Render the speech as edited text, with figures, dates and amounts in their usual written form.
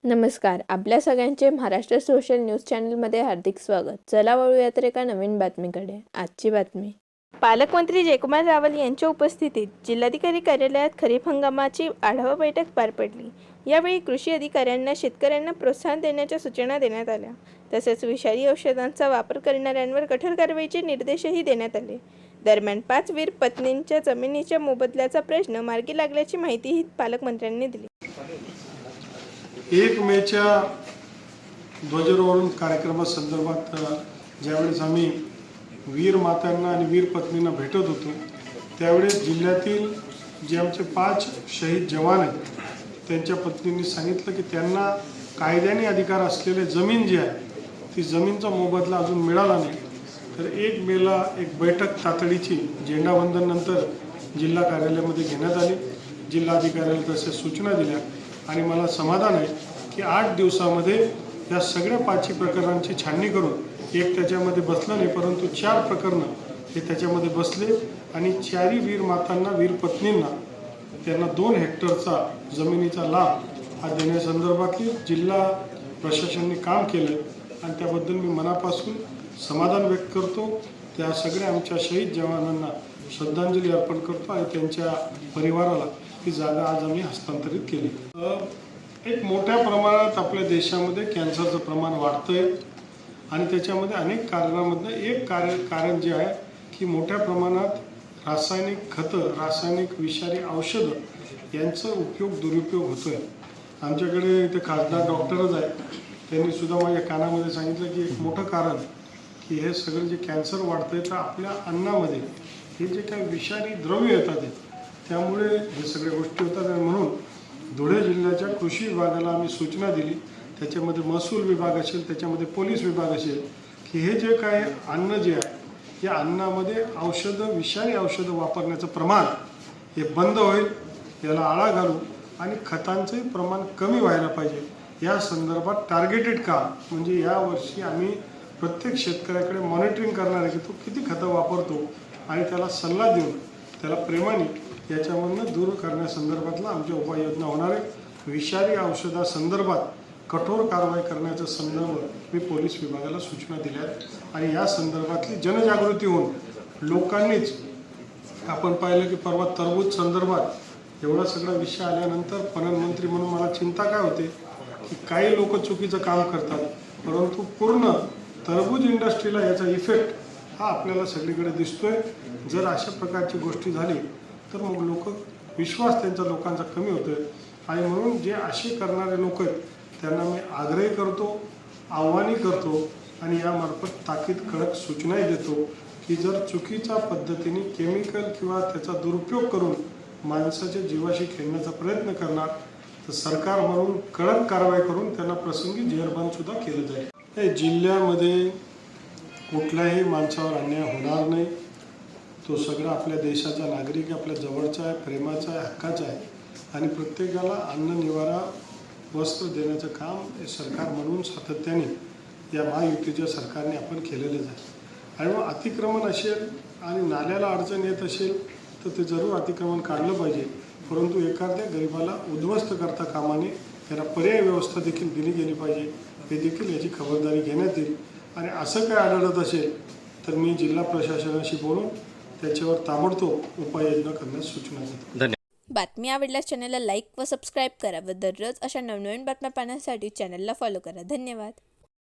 नमस्कार. आपल्या सगळ्यांचे महाराष्ट्र सोशल न्यूज चॅनलमध्ये हार्दिक स्वागत. चला वळूयात एका नवीन बातमीकडे. आजची बातमी. पालकमंत्री जयकुमार रावल यांच्या उपस्थितीत जिल्हाधिकारी कार्यालयात खरीप हंगामाची आढावा बैठक पार पडली. यावेळी कृषी अधिकाऱ्यांना शेतकऱ्यांना प्रोत्साहन देण्याच्या सूचना देण्यात आल्या. तसेच विषारी औषधांचा वापर करणाऱ्यांवर कठोर कारवाईचे निर्देशही देण्यात आले. दरम्यान 5 वीर पत्नींच्या जमिनीच्या मोबदल्याचा प्रश्न मार्गी लागल्याची माहितीही पालकमंत्र्यांनी दिली. 1 मेच्या ध्वजारोहण कार्यक्रमासंदर्भात ज्यावेळेस आम्ही वीर मातांना आणि वीर पत्नींना भेटत होतो त्यावेळेस जिल्ह्यातील जे आमचे 5 शहीद जवान आहेत त्यांच्या पत्नींनी सांगितलं की त्यांना कायद्याने अधिकार असलेले जमीन जी आहे ती जमीनचा मोबदला अजून मिळाला नाही. तर 1 मेला एक बैठक तातडीची झेंडावंदननंतर जिल्हा कार्यालयामध्ये घेण्यात आली. जिल्हाधिकाऱ्याला तसे सूचना दिल्या आणि मला समाधान आहे की 8 दिवसामध्ये या सगळ्या 5 प्रकरणांची छाननी करून एक त्याच्यामध्ये बसलं नाही परंतु 4 प्रकरणं हे त्याच्यामध्ये बसले आणि 4ही वीर मातांना वीर पत्नींना त्यांना 2 हेक्टरचा जमिनीचा लाभ हा देण्यासंदर्भातली जिल्हा प्रशासनाने काम केलं आणि त्याबद्दल मी मनापासून समाधान व्यक्त करतो. त्या सगळ्या आमच्या शहीद जवानांना श्रद्धांजली अर्पण करतो आणि त्यांच्या परिवाराला ही जागा आज आम्ही हस्तांतरित केली. एक मोठ्या प्रमाणात आपल्या देशामध्ये कॅन्सरचं प्रमाण वाढतंय आणि त्याच्यामध्ये अनेक कारणांमधनं एक कारण जे आहे की मोठ्या प्रमाणात रासायनिक खतं, रासायनिक विषारी औषधं यांचा दुरुपयोग होतोय. आमच्याकडे इथे खासदार डॉक्टरच आहेत, त्यांनी सुद्धा माझ्या कानामध्ये सांगितलं की एक मोठं कारण की हे सगळं जे कॅन्सर वाढतंय तर आपल्या अन्नामध्ये हे जे काही विषारी द्रव्य येतात त्यामुळे हे सगळ्या गोष्टी होतात. आणि म्हणून धुळे जिल्ह्याच्या कृषी विभागाला आम्ही सूचना दिली, त्याच्यामध्ये महसूल विभाग असेल, त्याच्यामध्ये पोलीस विभाग असेल, की हे जे काय अन्न जे आहे या अन्नामध्ये औषधं, विषारी औषधं वापरण्याचं प्रमाण हे बंद होईल, याला आळा घालू आणि खतांचंही प्रमाण कमी व्हायला पाहिजे. या संदर्भात टार्गेटेड काम म्हणजे यावर्षी आम्ही प्रत्येक शेतकऱ्याकडे मॉनिटरिंग करणार आहे की तो किती खतं वापरतो आणि त्याला सल्ला देऊन त्याला प्रेमाने याच्यामधनं दूर करण्यासंदर्भातला आमच्या उपाययोजना होणार आहे. विषारी औषधासंदर्भात कठोर कारवाई करण्याच्या संदर्भात मी पोलीस विभागाला सूचना दिल्या आहेत आणि या संदर्भातली जनजागृती होऊन लोकांनीच आपण पाहिलं की परवा टरबूज संदर्भात एवढा सगळा विषय आल्यानंतर पणनमंत्री म्हणून मला चिंता काय होते की काही लोक चुकीचं काम करतात परंतु पूर्ण टरबूज इंडस्ट्रीला याचा इफेक्ट हा आपल्याला सगळीकडे दिसतोय. जर अशा प्रकारची गोष्टी झाली तर मग विश्वास त्यांचा लोकांचा कमी होतोय आणि म्हणून जे असे करणारे लोक आहेत त्यांना मी आग्रही करतो, आव्हानी करतो आणि यामार्फत ताकीद कडक सूचनाही देतो की जर चुकीच्या पद्धतीने केमिकल किंवा त्याचा दुरुपयोग करून माणसाच्या जीवाशी खेळण्याचा प्रयत्न करणार तर सरकार म्हणून कडक कारवाई करून त्यांना प्रसंगी जेरबंदसुद्धा केलं जाईल. हे जिल्ह्यामध्ये कुठल्याही माणसावर अन्याय होणार नाही. तो सगळा आपल्या देशाचा नागरिक, आपल्या जवळचा आहे, प्रेमाचा आहे, हक्काचा आहे आणि प्रत्येकाला अन्न, निवारा, वस्त्र देण्याचं काम हे सरकार म्हणून सातत्याने या महायुतीच्या सरकारने आपण केलेलंच आहे. आणि मग अतिक्रमण असेल आणि नाल्याला अडचण येत असेल तर ते जरूर अतिक्रमण काढलं पाहिजे परंतु एखाद्या गरिबाला उद्ध्वस्त करता कामा नये. त्याला पर्याय व्यवस्था देखील दिली गेली पाहिजे, हे देखील याची खबरदारी घेण्यात येईल. आणि असं काय आढळत असेल तर मी जिल्हा प्रशासनाशी बोलून त्याच्यावर ताबडतोब उपाययोजना करण्यास सूचना देतो. धन्यवाद. बातमी आवडल्यास चॅनलला लाईक व सबस्क्राईब करा व दररोज अशा नवनवीन बातम्या पाहण्यासाठी चॅनलला फॉलो करा. धन्यवाद.